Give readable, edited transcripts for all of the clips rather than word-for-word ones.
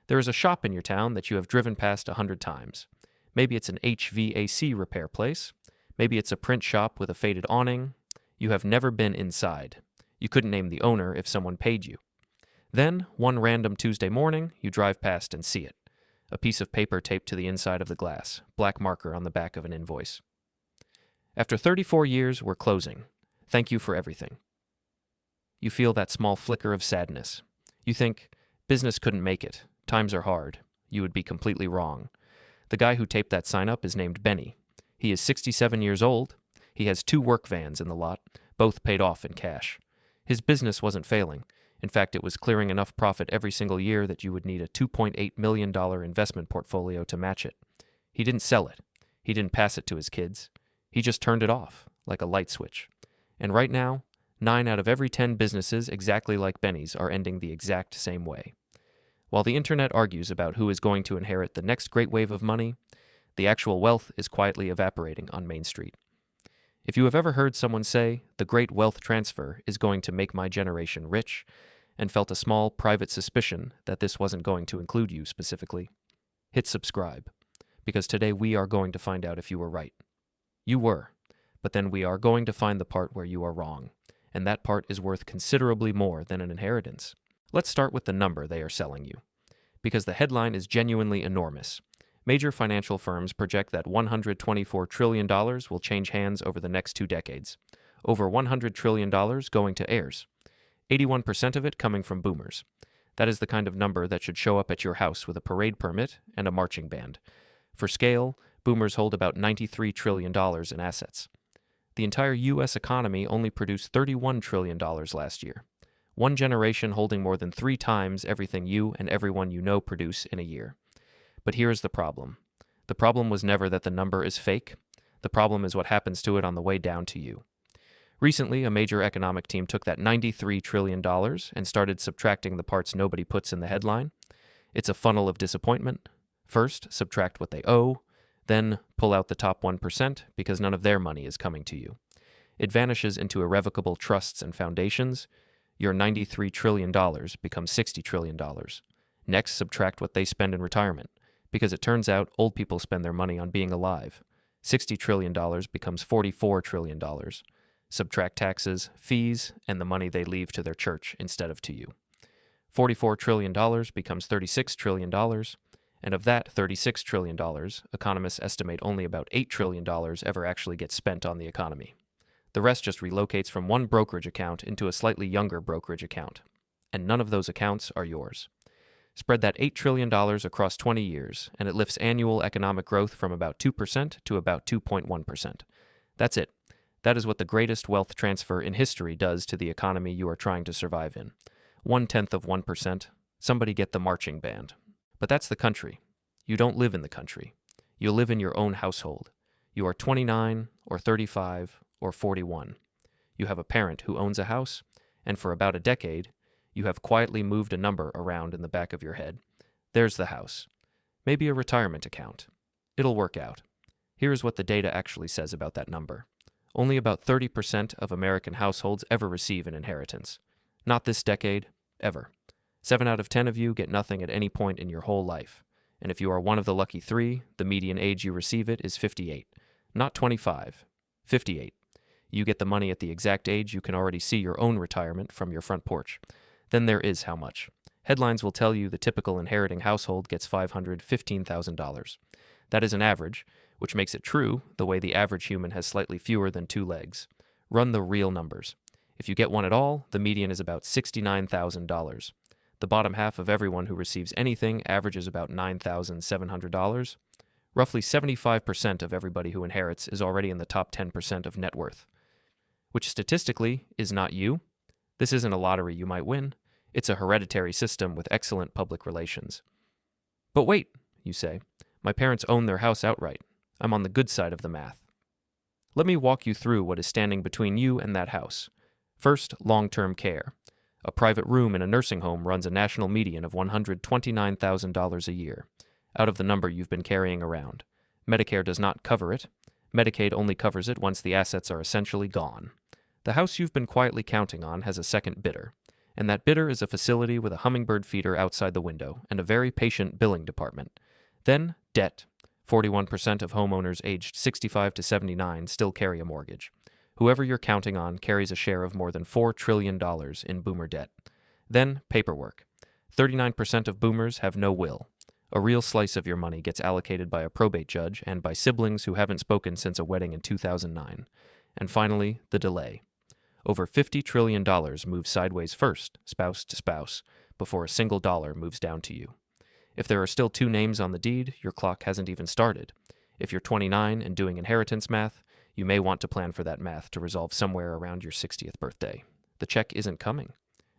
There is a shop in your town that you have driven past 100 times. Maybe it's an HVAC repair place. Maybe it's a print shop with a faded awning. You have never been inside. You couldn't name the owner if someone paid you. Then, one random Tuesday morning, you drive past and see it. A piece of paper taped to the inside of the glass, black marker on the back of an invoice. After 34 years, we're closing. Thank you for everything. You feel that small flicker of sadness. You think, business couldn't make it. Times are hard. You would be completely wrong. The guy who taped that sign up is named Benny. He is 67 years old. He has 2 work vans in the lot, both paid off in cash. His business wasn't failing. In fact, it was clearing enough profit every single year that you would need a $2.8 million investment portfolio to match it. He didn't sell it. He didn't pass it to his kids. He just turned it off, like a light switch. And right now, 9 out of every 10 businesses exactly like Benny's are ending the exact same way. While the internet argues about who is going to inherit the next great wave of money, the actual wealth is quietly evaporating on Main Street. If you have ever heard someone say, the great wealth transfer is going to make my generation rich, and felt a small private suspicion that this wasn't going to include you specifically, hit subscribe, because today we are going to find out if you were right. You were, but then we are going to find the part where you are wrong, and that part is worth considerably more than an inheritance. Let's start with the number they are selling you, because the headline is genuinely enormous. Major financial firms project that $124 trillion will change hands over the next 2 decades, over $100 trillion going to heirs, 81% of it coming from boomers. That is the kind of number that should show up at your house with a parade permit and a marching band. For scale, boomers hold about $93 trillion in assets. The entire U.S. economy only produced $31 trillion last year. One generation holding more than 3 times everything you and everyone you know produce in a year. But here is the problem. The problem was never that the number is fake. The problem is what happens to it on the way down to you. Recently, a major economic team took that $93 trillion and started subtracting the parts nobody puts in the headline. It's a funnel of disappointment. First, subtract what they owe. Then, pull out the top 1% because none of their money is coming to you. It vanishes into irrevocable trusts and foundations. Your $93 trillion becomes $60 trillion. Next, subtract what they spend in retirement, because it turns out old people spend their money on being alive. $60 trillion becomes $44 trillion. Subtract taxes, fees, and the money they leave to their church instead of to you. $44 trillion becomes $36 trillion, and of that $36 trillion, economists estimate only about $8 trillion ever actually gets spent on the economy. The rest just relocates from one brokerage account into a slightly younger brokerage account, and none of those accounts are yours. Spread that $8 trillion across 20 years, and it lifts annual economic growth from about 2% to about 2.1%. That's it. That is what the greatest wealth transfer in history does to the economy you are trying to survive in. 0.1%. Somebody get the marching band. But that's the country. You don't live in the country. You live in your own household. You are 29 or 35 or 41. You have a parent who owns a house, and for about a decade, you have quietly moved a number around in the back of your head. There's the house. Maybe a retirement account. It'll work out. Here is what the data actually says about that number. Only about 30% of American households ever receive an inheritance. Not this decade, ever. 7 out of 10 of you get nothing at any point in your whole life. And if you are one of the lucky 3, the median age you receive it is 58. Not 25. 58. You get the money at the exact age you can already see your own retirement from your front porch. Then there is how much. Headlines will tell you the typical inheriting household gets $515,000. That is an average, which makes it true the way the average human has slightly fewer than 2 legs. Run the real numbers. If you get one at all, the median is about $69,000. The bottom half of everyone who receives anything averages about $9,700. Roughly 75% of everybody who inherits is already in the top 10% of net worth, which statistically is not you. This isn't a lottery you might win. It's a hereditary system with excellent public relations. But wait, you say, my parents own their house outright. I'm on the good side of the math. Let me walk you through what is standing between you and that house. First, long-term care. A private room in a nursing home runs a national median of $129,000 a year, out of the number you've been carrying around. Medicare does not cover it. Medicaid only covers it once the assets are essentially gone. The house you've been quietly counting on has a second bidder, And that bidder is a facility with a hummingbird feeder outside the window and a very patient billing department. Then, debt. 41% of homeowners aged 65 to 79 still carry a mortgage. Whoever you're counting on carries a share of more than $4 trillion in boomer debt. Then, paperwork. 39% of boomers have no will. A real slice of your money gets allocated by a probate judge and by siblings who haven't spoken since a wedding in 2009. And finally, the delay. Over $50 trillion moves sideways first, spouse to spouse, before a single dollar moves down to you. If there are still 2 names on the deed, your clock hasn't even started. If you're 29 and doing inheritance math, you may want to plan for that math to resolve somewhere around your 60th birthday. The check isn't coming.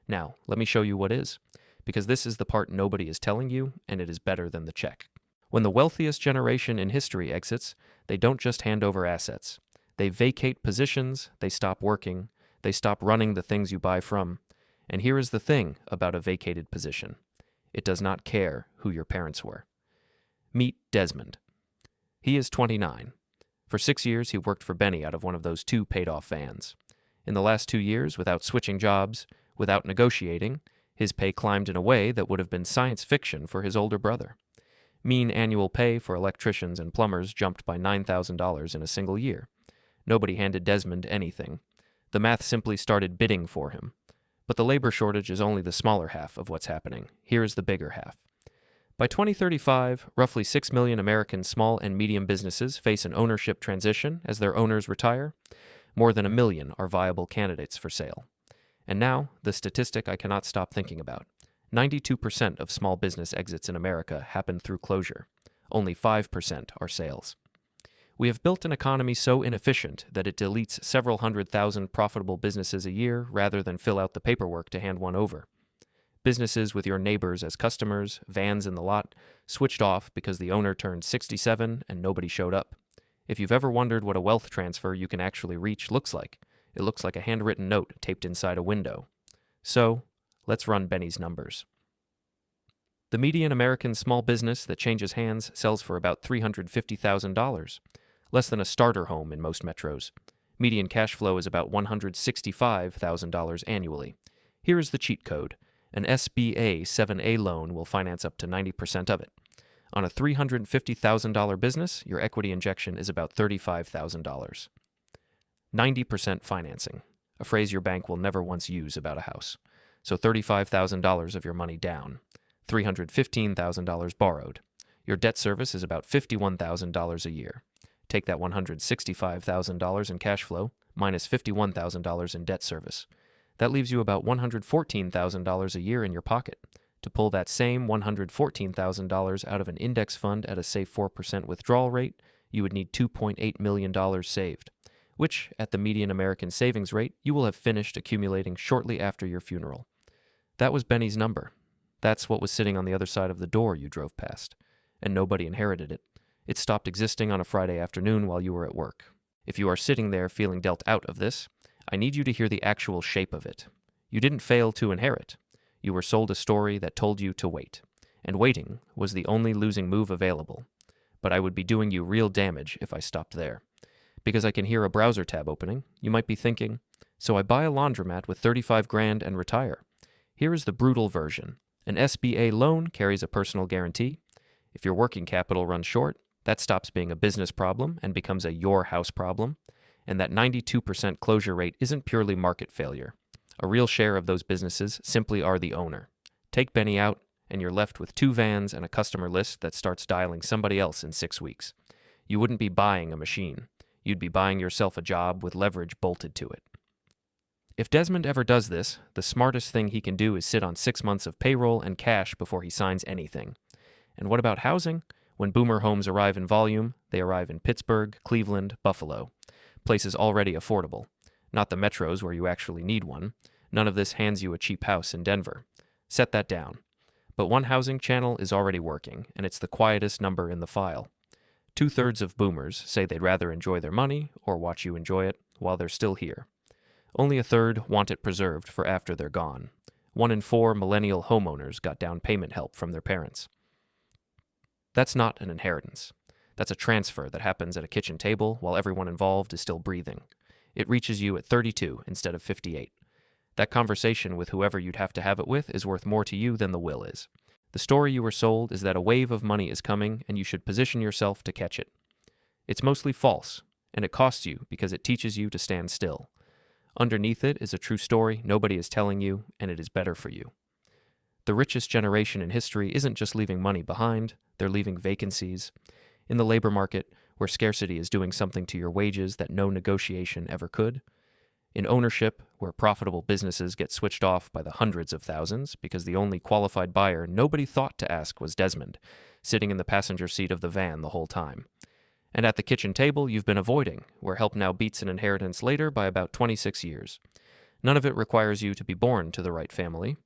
Now, let me show you what is, because this is the part nobody is telling you, and it is better than the check. When the wealthiest generation in history exits, they don't just hand over assets. They vacate positions, they stop working, they stop running the things you buy from. And here is the thing about a vacated position. It does not care who your parents were. Meet Desmond. He is 29. For 6 years, he worked for Benny out of one of those 2 paid-off vans. In the last 2 years, without switching jobs, without negotiating, his pay climbed in a way that would have been science fiction for his older brother. Mean annual pay for electricians and plumbers jumped by $9,000 in a single year. Nobody handed Desmond anything. The math simply started bidding for him. But the labor shortage is only the smaller half of what's happening. Here is the bigger half. By 2035, roughly 6 million American small and medium businesses face an ownership transition as their owners retire. More than 1 million are viable candidates for sale. And now, the statistic I cannot stop thinking about. 92% of small business exits in America happen through closure. Only 5% are sales. We have built an economy so inefficient that it deletes several 100,000 profitable businesses a year rather than fill out the paperwork to hand one over. Businesses with your neighbors as customers, vans in the lot, switched off because the owner turned 67 and nobody showed up. If you've ever wondered what a wealth transfer you can actually reach looks like, it looks like a handwritten note taped inside a window. So, let's run Benny's numbers. The median American small business that changes hands sells for about $350,000, less than a starter home in most metros. Median cash flow is about $165,000 annually. Here is the cheat code. An SBA 7A loan will finance up to 90% of it. On a $350,000 business, your equity injection is about $35,000. 90% financing, a phrase your bank will never once use about a house. So $35,000 of your money down, $315,000 borrowed. Your debt service is about $51,000 a year. Take that $165,000 in cash flow minus $51,000 in debt service. That leaves you about $114,000 a year in your pocket. To pull that same $114,000 out of an index fund at a safe 4% withdrawal rate, you would need $2.8 million saved, which, at the median American savings rate, you will have finished accumulating shortly after your funeral. That was Benny's number. That's what was sitting on the other side of the door you drove past. And nobody inherited it. It stopped existing on a Friday afternoon while you were at work. If you are sitting there feeling dealt out of this, I need you to hear the actual shape of it. You didn't fail to inherit. You were sold a story that told you to wait. And waiting was the only losing move available. But I would be doing you real damage if I stopped there. Because I can hear a browser tab opening, you might be thinking, so I buy a laundromat with 35 grand and retire. Here is the brutal version. An SBA loan carries a personal guarantee. If your working capital runs short, that stops being a business problem and becomes a your house problem. And that 92% closure rate isn't purely market failure. A real share of those businesses simply are the owner. Take Benny out, and you're left with 2 vans and a customer list that starts dialing somebody else in 6 weeks. You wouldn't be buying a machine. You'd be buying yourself a job with leverage bolted to it. If Desmond ever does this, the smartest thing he can do is sit on 6 months of payroll and cash before he signs anything. And what about housing? When boomer homes arrive in volume, they arrive in Pittsburgh, Cleveland, Buffalo. Places already affordable. Not the metros where you actually need one. None of this hands you a cheap house in Denver. Set that down. But one housing channel is already working, and it's the quietest number in the file. 2/3 of boomers say they'd rather enjoy their money, or watch you enjoy it, while they're still here. Only 1/3 want it preserved for after they're gone. 1 in 4 millennial homeowners got down payment help from their parents. That's not an inheritance. That's a transfer that happens at a kitchen table while everyone involved is still breathing. It reaches you at 32 instead of 58. That conversation with whoever you'd have to have it with is worth more to you than the will is. The story you were sold is that a wave of money is coming and you should position yourself to catch it. It's mostly false, and it costs you because it teaches you to stand still. Underneath it is a true story nobody is telling you, and it is better for you. The richest generation in history isn't just leaving money behind, they're leaving vacancies. In the labor market, where scarcity is doing something to your wages that no negotiation ever could. In ownership, where profitable businesses get switched off by the hundreds of thousands because the only qualified buyer nobody thought to ask was Desmond, sitting in the passenger seat of the van the whole time. And at the kitchen table you've been avoiding, where help now beats an inheritance later by about 26 years. None of it requires you to be born to the right family.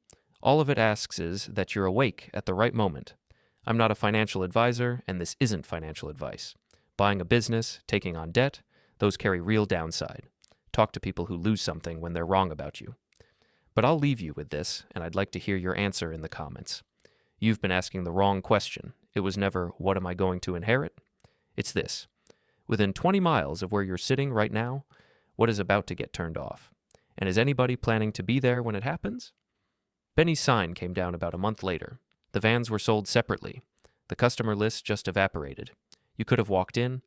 All of it asks is that you're awake at the right moment. I'm not a financial advisor, and this isn't financial advice. Buying a business, taking on debt, those carry real downside. Talk to people who lose something when they're wrong about you. But I'll leave you with this, and I'd like to hear your answer in the comments. You've been asking the wrong question. It was never, what am I going to inherit? It's this. Within 20 miles of where you're sitting right now, what is about to get turned off? And is anybody planning to be there when it happens? Benny's sign came down about a month later. The vans were sold separately. The customer list just evaporated. You could have walked in,